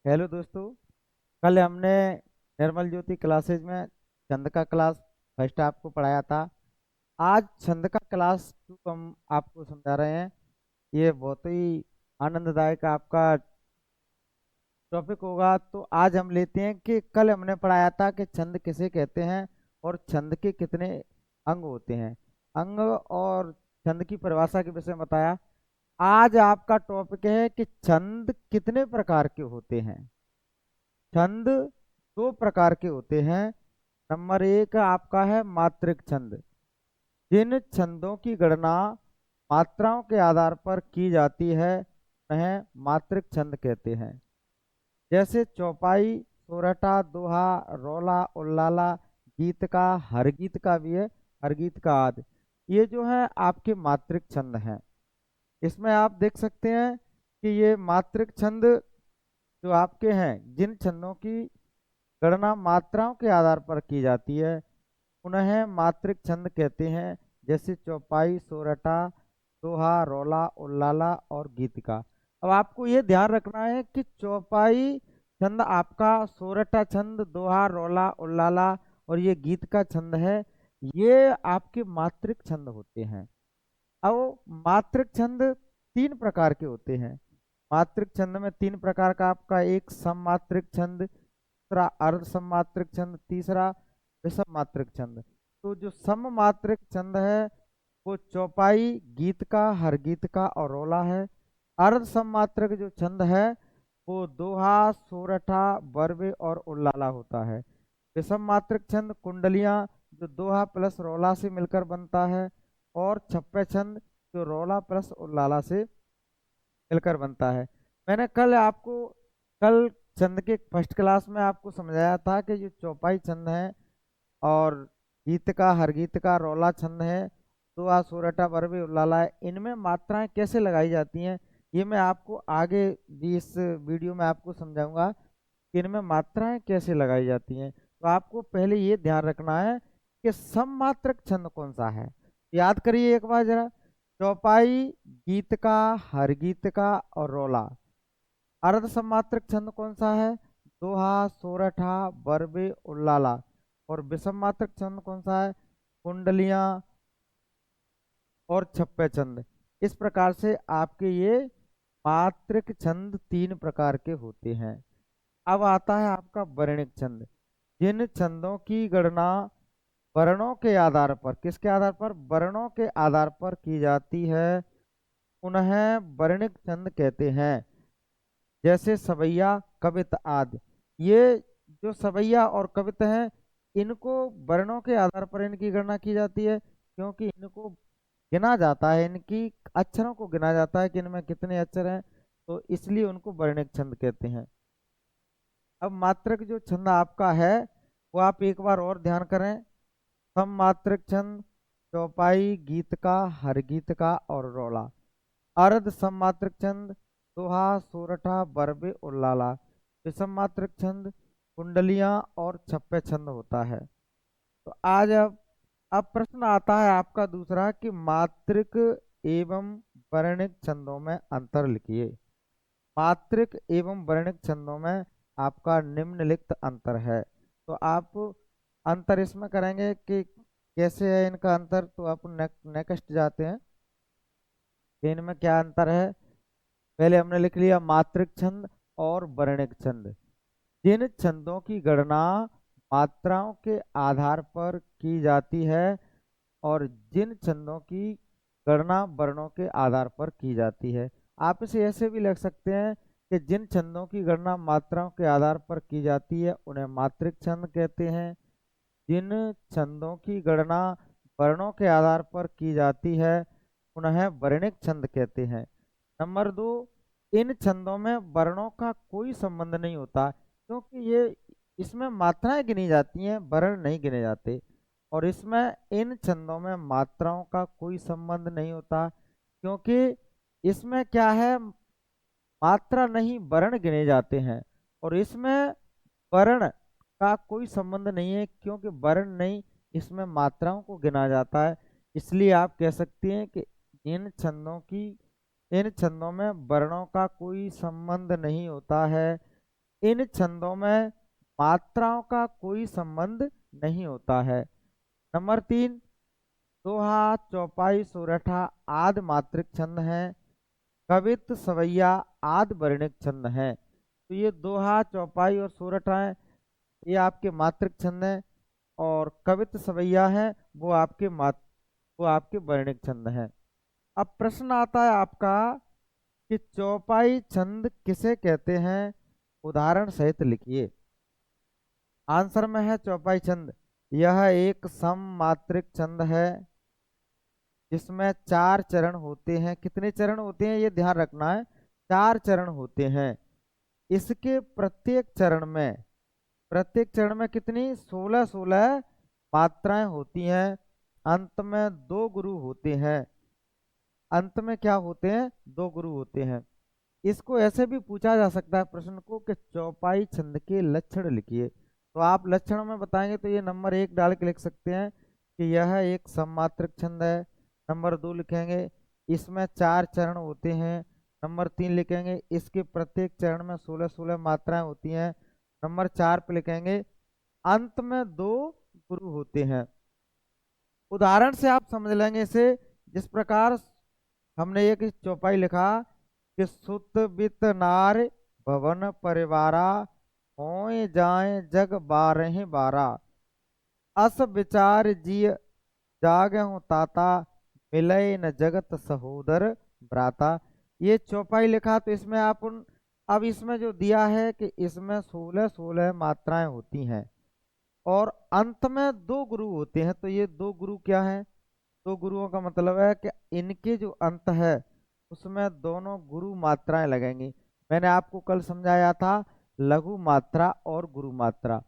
Hello दोस्तों। कल हमने निर्मल ज्योति क्लासेज में छंद का क्लास फर्स्ट आपको पढ़ाया था। आज छंद का क्लास टू हम आपको समझा रहे हैं। ये बहुत ही आनंददायक आपका टॉपिक होगा। तो आज हम लेते हैं कि कल हमने पढ़ाया था कि छंद किसे कहते हैं और छंद के कितने अंग होते हैं। अंग और छंद की परिभाषा के विषय में बताया। आज आपका टॉपिक है कि छंद कितने प्रकार के होते हैं। छंद दो प्रकार के होते हैं। नंबर एक आपका है मात्रिक छंद। जिन छंदों की गणना मात्राओं के आधार पर की जाती है उन्हें मात्रिक छंद कहते हैं। जैसे चौपाई, सोरठा, दोहा, रोला, उल्लाला, गीत का, हर गीत का भी है, हर गीत का आदि। ये जो है आपके मात्रिक छंद हैं। इसमें आप देख सकते हैं कि ये मात्रिक छंद जो आपके हैं, जिन छंदों की गणना मात्राओं के आधार पर की जाती है उन्हें मात्रिक छंद कहते हैं। जैसे चौपाई, सोरठा, दोहा, रोला, उल्लाला और गीतिका। अब आपको ये ध्यान रखना है कि चौपाई छंद आपका, सोरठा छंद, दोहा, रोला, उल्लाला और ये गीत का छंद है, ये आपके मात्रिक छंद होते हैं। अब मात्रिक छंद तीन प्रकार के होते हैं। मात्रिक छंद में तीन प्रकार का आपका, एक सममात्रिक छंद, दूसरा अर्ध सममात्रिक छंद, तीसरा विषम मात्रिक छंद। तो जो सममात्रिक छंद है वो चौपाई, गीत का, हर गीत का और रोला है। अर्ध सममात्रक जो छंद है वो दोहा, सोरठा, बरवे और उल्लाला होता है। विषम मात्रक छंद कुंडलियां, जो दोहा प्लस रोला से मिलकर बनता है। और छप्पे छंद जो रोला प्लस उल्लाला से मिलकर बनता है। मैंने कल छंद के फर्स्ट क्लास में आपको समझाया था कि जो चौपाई छंद है और गीत का, हर गीत का, रोला छंद है, दोहा, सोरठा, बरवे, उल्लाला है, इनमें मात्राएं कैसे लगाई जाती हैं ये मैं आपको आगे भी इस वीडियो में आपको समझाऊंगा कि इनमें मात्राएं कैसे लगाई जाती हैं। तो आपको पहले ये ध्यान रखना है कि सममात्रक छंद कौन सा है। याद करिए एक बार जरा। चौपाई, गीत का, हर गीत का और रोला। अर्ध सममात्रक छंद कौन सा है? दोहा, सोरठा, बरबे, उल्लाला। और विषम मात्रक छंद कौन सा है? कुंडलियां और छप्पे छंद। इस प्रकार से आपके ये मात्रक छंद तीन प्रकार के होते हैं। अब आता है आपका वर्णिक छंद। जिन छंदों की गणना वर्णों के आधार पर, किसके आधार पर? वर्णों के आधार पर की जाती है उन्हें वर्णिक छंद कहते हैं। जैसे सवैया, कवित आदि। ये जो सवैया और कवित हैं, इनको वर्णों के आधार पर इनकी गणना की जाती है, क्योंकि इनको गिना जाता है, इनकी अक्षरों को गिना जाता है कि इनमें कितने अक्षर हैं, तो इसलिए उनको वर्णिक छंद कहते हैं। अब मात्रक जो छंद आपका है वो आप एक बार और ध्यान करें। सम मात्रक छंद चौपाई, गीत का, हर गीत का और रोला। अर्ध सम मात्रक छंद दोहा, सोरठा, बरबे, उल्लाला। विषम मात्रक छंद कुंडलियां और छप्पे छंद होता है। तो आज अब प्रश्न आता है आपका दूसरा कि मात्रिक एवं वर्णिक छंदों में अंतर लिखिए। मात्रिक एवं वर्णिक छंदों में आपका निम्नलिखित अंतर है। तो आप अंतर इसमें करेंगे कि कैसे है इनका अंतर। तो आप नेक्स्ट जाते हैं कि इनमें क्या अंतर है। पहले हमने लिख लिया मात्रिक छंद और वर्णिक छंद। जिन छंदों की गणना मात्राओं के आधार पर की जाती है और जिन छंदों की गणना वर्णों के आधार पर की जाती है। आप इसे ऐसे भी लिख सकते हैं कि जिन छंदों की गणना मात्राओं के आधार पर की जाती है उन्हें मात्रिक छंद कहते हैं। जिन छंदों की गणना वर्णों के आधार पर की जाती है उन्हें वर्णिक छंद कहते हैं। नंबर दो, इन छंदों में वर्णों का कोई संबंध नहीं होता, क्योंकि ये इसमें मात्राएं गिनी जाती हैं, वर्ण नहीं गिने जाते। और इसमें इन छंदों में मात्राओं का कोई संबंध नहीं होता, क्योंकि इसमें क्या है, मात्रा नहीं वर्ण गिने जाते हैं। और इसमें वर्ण का कोई संबंध नहीं है, क्योंकि वर्ण नहीं, इसमें मात्राओं को गिना जाता है। इसलिए आप कह सकते हैं कि इन छंदों की इन छंदों में वर्णों का कोई संबंध नहीं होता है। इन छंदों में मात्राओं का कोई संबंध नहीं होता है। नंबर 3, दोहा, चौपाई, सोरठा आदि मात्रिक छंद हैं। कवित्त, सवैया आदि वर्णिक छंद हैं। तो ये दोहा, चौपाई और सोरठा है, ये आपके मात्रिक छंद हैं, और कवित्त, सवैया है वो आपके वर्णिक छंद हैं। अब प्रश्न आता है आपका कि चौपाई छंद किसे कहते हैं, उदाहरण सहित लिखिए। आंसर में है चौपाई छंद, यह एक सममात्रिक छंद है जिसमें 4 चरण होते हैं। कितने चरण होते हैं ये ध्यान रखना है, 4 चरण होते हैं। इसके प्रत्येक चरण में कितनी 16 मात्राएं होती हैं। अंत में 2 गुरु होते हैं। अंत में क्या होते हैं, 2 गुरु होते हैं। इसको ऐसे भी पूछा जा सकता है प्रश्न को कि चौपाई छंद के लक्षण लिखिए। तो आप लक्षण में बताएंगे तो ये नंबर 1 डाल के लिख सकते हैं कि यह एक सममात्रक छंद है। नंबर 2 लिखेंगे इसमें 4 चरण होते हैं। नंबर 3 लिखेंगे इसके प्रत्येक चरण में 16 मात्राएं होती हैं। नंबर 4 पे लिखेंगे अंत में 2 गुरु होते हैं। उदाहरण से आप समझ लेंगे इसे, जिस प्रकार हमने एक चौपाई लिखा कि सुत बित नार भवन परिवारा होए जाए जग बारह बारा, अस विचार जिय जागहु ताता मिलय न जगत सहोदर भ्राता। ये चौपाई लिखा तो इसमें अब इसमें जो दिया है कि इसमें 16 मात्राएं होती हैं और अंत में 2 गुरु होते हैं। तो ये 2 गुरु क्या है, 2 गुरुओं का मतलब है कि इनके जो अंत है उसमें दोनों गुरु मात्राएं लगेंगी। मैंने आपको कल समझाया था लघु मात्रा और गुरु मात्रा।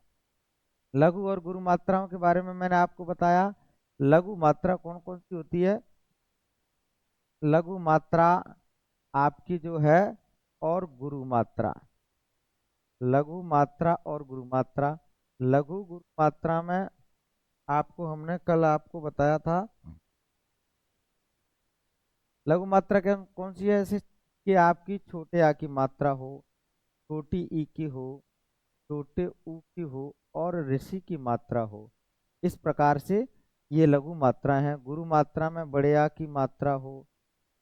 लघु और गुरु मात्राओं के बारे में मैंने आपको बताया। लघु मात्रा कौन कौन सी होती है, लघु मात्रा आपकी जो है और गुरु मात्रा, लघु मात्रा और गुरु मात्रा। लघु गुरु मात्रा में आपको हमने कल आपको बताया था, लघु मात्रा के कौन सी है, जैसे कि आपकी छोटे आ की मात्रा हो, छोटी ई की हो, छोटे ऊ की हो और ऋषि की मात्रा हो। इस प्रकार से ये लघु मात्रा है। गुरु मात्रा में बड़े आ की मात्रा हो,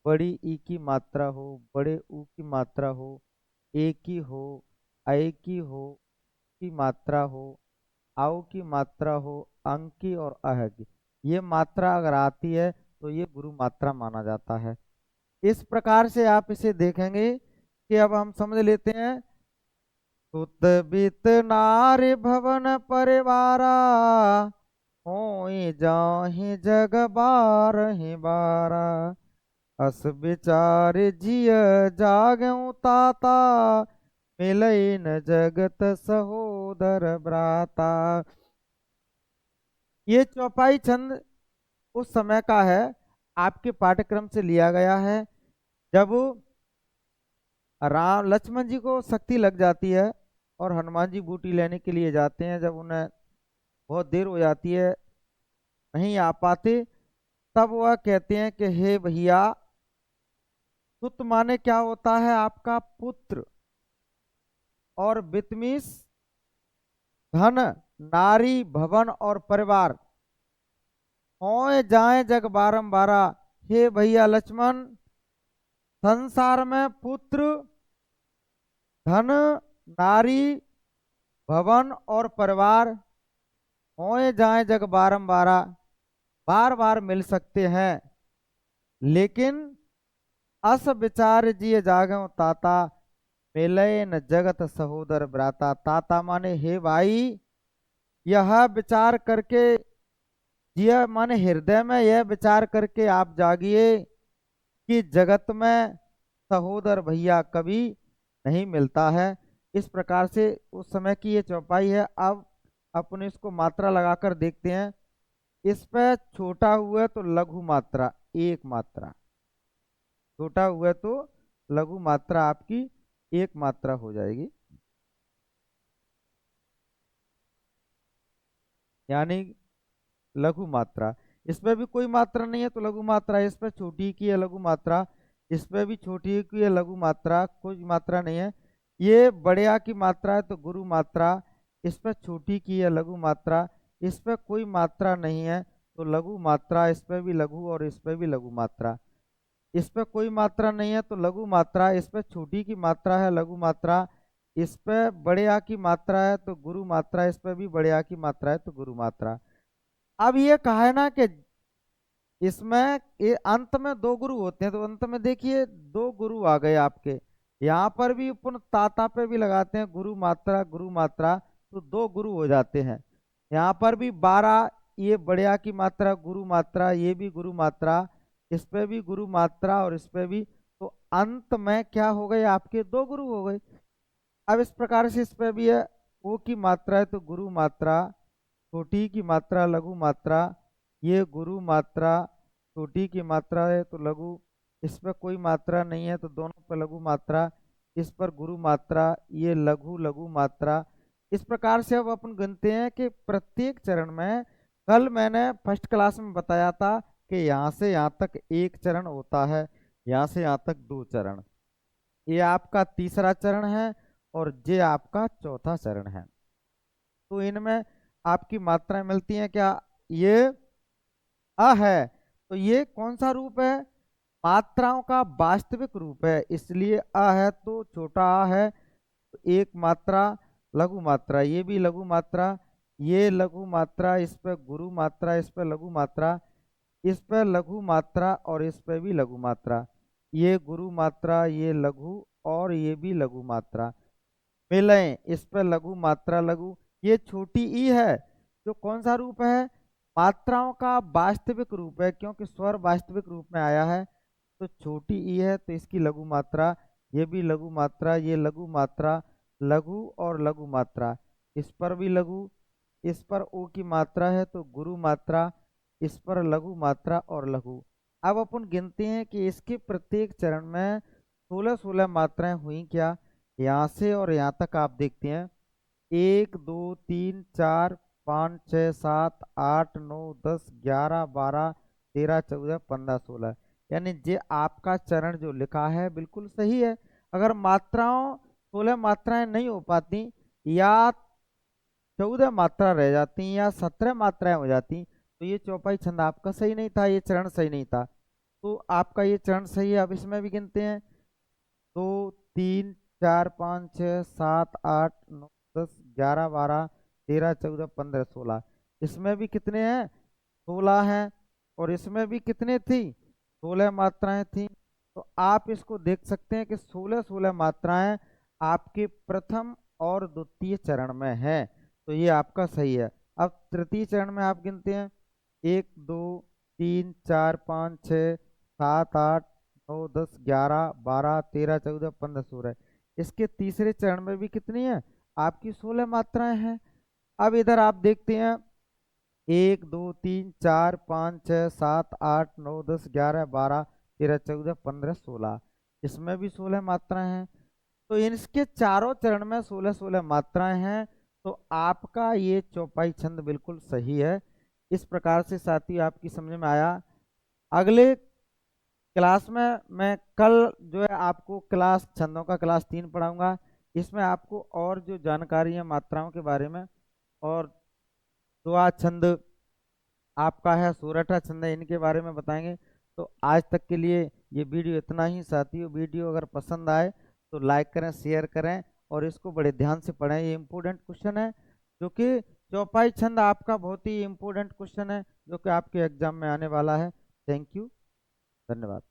बड़ी ई की मात्रा हो, बड़े ऊ की मात्रा हो, ए की हो, ऐ की हो, की मात्रा हो, आओ की मात्रा हो, अंक की और अह की। ये मात्रा अगर आती है तो ये गुरु मात्रा माना जाता है। इस प्रकार से आप इसे देखेंगे कि अब हम समझ लेते हैं। सुत बित नारी भवन परिवारा होई जाहि जग बारहि बारा, अस विचार जिय जागहु ताता मिलई न जगत सहोदर भ्राता। ये चौपाई छंद उस समय का है, आपके पाठ्यक्रम से लिया गया है। जब राम लक्ष्मण जी को शक्ति लग जाती है और हनुमान जी बूटी लेने के लिए जाते हैं, जब उन्हें बहुत देर हो जाती है, नहीं आ पाते, तब वह कहते हैं कि हे भैया, सुत माने क्या होता है आपका पुत्र, और बितमीस धन, नारी, भवन और परिवार, होए जाए जग बारंबारा। हे भैया लक्ष्मण, संसार में पुत्र, धन, नारी, भवन और परिवार होए जाए जग बारंबारा, बार बार मिल सकते हैं, लेकिन अस विचार जिय जागो ताता मिलय न जगत सहोदर भ्राता। ताता माने हे भाई, यह विचार करके, यह माने हृदय में यह विचार करके आप जागिए कि जगत में सहोदर भैया कभी नहीं मिलता है। इस प्रकार से उस समय की ये चौपाई है। अब अपन इसको मात्रा लगाकर देखते हैं। इस पे छोटा हुआ तो लघु मात्रा, एक मात्रा, छोटा हुआ तो लघु मात्रा आपकी एक मात्रा हो जाएगी, यानी लघु मात्रा। इसमें भी कोई मात्रा नहीं है तो लघु मात्रा है। इस पे छोटी की है लघु मात्रा, इस पे भी छोटी की है लघु मात्रा, कोई मात्रा नहीं है। ये बड़े आ की मात्रा है तो गुरु मात्रा, इस पर छोटी की है लघु मात्रा, इस पर कोई मात्रा नहीं है तो लघु मात्रा, इस पर भी लघु और इस पर भी लघु मात्रा। इस पे कोई मात्रा नहीं है तो लघु मात्रा, इस पे छोटी की मात्रा है लघु मात्रा, इस पे बड़े आ की मात्रा है तो गुरु मात्रा, इस पे भी बड़े आ की मात्रा है तो गुरु मात्रा। अब ये कहा है ना कि इसमें ये अंत में दो गुरु होते हैं, तो अंत में देखिए दो गुरु आ गए आपके। यहाँ पर भी पुनः ताता पे भी लगाते हैं गुरु मात्रा, तो दो गुरु हो जाते हैं। यहाँ पर भी 12, ये बढ़िया की मात्रा गुरु मात्रा, ये भी गुरु मात्रा, इस पे भी गुरु मात्रा और इस पे भी, तो अंत में क्या हो गए आपके दो गुरु हो गए। अब इस प्रकार से इस पे भी है, ओ की मात्रा है तो गुरु मात्रा, छोटी की मात्रा लघु मात्रा, ये गुरु मात्रा, छोटी की मात्रा है तो लघु, इस पर कोई मात्रा नहीं है तो दोनों पर लघु मात्रा, इस पर गुरु मात्रा, ये लघु लघु मात्रा। इस प्रकार से अब अपन गिनते हैं कि प्रत्येक चरण में, कल मैंने फर्स्ट क्लास में बताया था कि यहाँ से यहाँ तक एक चरण होता है, यहाँ से यहाँ तक दो चरण, ये आपका तीसरा चरण है और ये आपका चौथा चरण है। तो इनमें आपकी मात्राएं मिलती हैं क्या, ये अ है तो ये कौन सा रूप है, मात्राओं का वास्तविक रूप है, इसलिए अ है तो छोटा आ है तो एक मात्रा लघु मात्रा, ये भी लघु मात्रा, ये लघु मात्रा, इस पे गुरु मात्रा, इस पे लघु मात्रा, इस पे लघु मात्रा और इस पे भी लघु मात्रा, ये गुरु मात्रा, ये लघु और ये भी लघु मात्रा मिलें, इस पे लघु मात्रा लघु। ये छोटी ई है जो कौन सा रूप है, मात्राओं का वास्तविक रूप है, क्योंकि स्वर वास्तविक रूप में आया है तो छोटी ई है तो इसकी लघु मात्रा, ये भी लघु मात्रा, ये लघु मात्रा, लघु और लघु मात्रा, इस पर भी लघु, इस पर ओ की मात्रा है तो गुरु मात्रा, इस पर लघु मात्रा और लघु। अब अपन गिनते हैं कि इसके प्रत्येक चरण में 16-16 मात्राएं हुई क्या, यहाँ से और यहाँ तक आप देखते हैं 1 2 3 4 5 6 7 8 9 10 11 12 13 14 15 16, यानी ये आपका चरण जो लिखा है बिल्कुल सही है। अगर मात्राओं 16 मात्राएं नहीं हो पाती या 14 मात्रा रह जाती या 17 मात्राएं हो जाती तो ये चौपाई छंद आपका सही नहीं था, ये चरण सही नहीं था। तो आपका ये चरण सही है। अब इसमें भी गिनते हैं 2 3 4 5 6 7 8 9 10 11 12 13 14 15 16, इसमें भी कितने हैं 16 हैं और इसमें भी कितने थी 16 मात्राएं थी। तो आप इसको देख सकते हैं कि 16-16 मात्राएं आपके प्रथम और द्वितीय चरण में है, तो ये आपका सही है। अब तृतीय चरण में आप गिनते हैं 1 2 3 4 5 6 7 8 9 10 11 12 13 14 15 16, इसके तीसरे चरण में भी कितनी है आपकी 16 मात्राएं हैं। अब इधर आप देखते हैं 1 2 3 4 5 6 7 8 9 10 11 12 13 14 15 16, इसमें भी 16 मात्राएं हैं। तो इसके चारों चरण में 16-16 मात्राएं हैं, तो आपका ये चौपाई छंद बिल्कुल सही है। इस प्रकार से साथी आपकी समझ में आया। अगले क्लास में मैं कल जो है आपको क्लास छंदों का क्लास 3 पढ़ाऊंगा, इसमें आपको और जो जानकारी है मात्राओं के बारे में और दुआ छंद आपका है, सोरठा छंद है, इनके बारे में बताएंगे। तो आज तक के लिए ये वीडियो इतना ही। साथियों वीडियो अगर पसंद आए तो लाइक करें, शेयर करें और इसको बड़े ध्यान से पढ़ें। ये इम्पोर्टेंट क्वेश्चन है जो कि चौपाई छंद आपका बहुत ही इम्पोर्टेंट क्वेश्चन है जो कि आपके एग्जाम में आने वाला है। थैंक यू, धन्यवाद।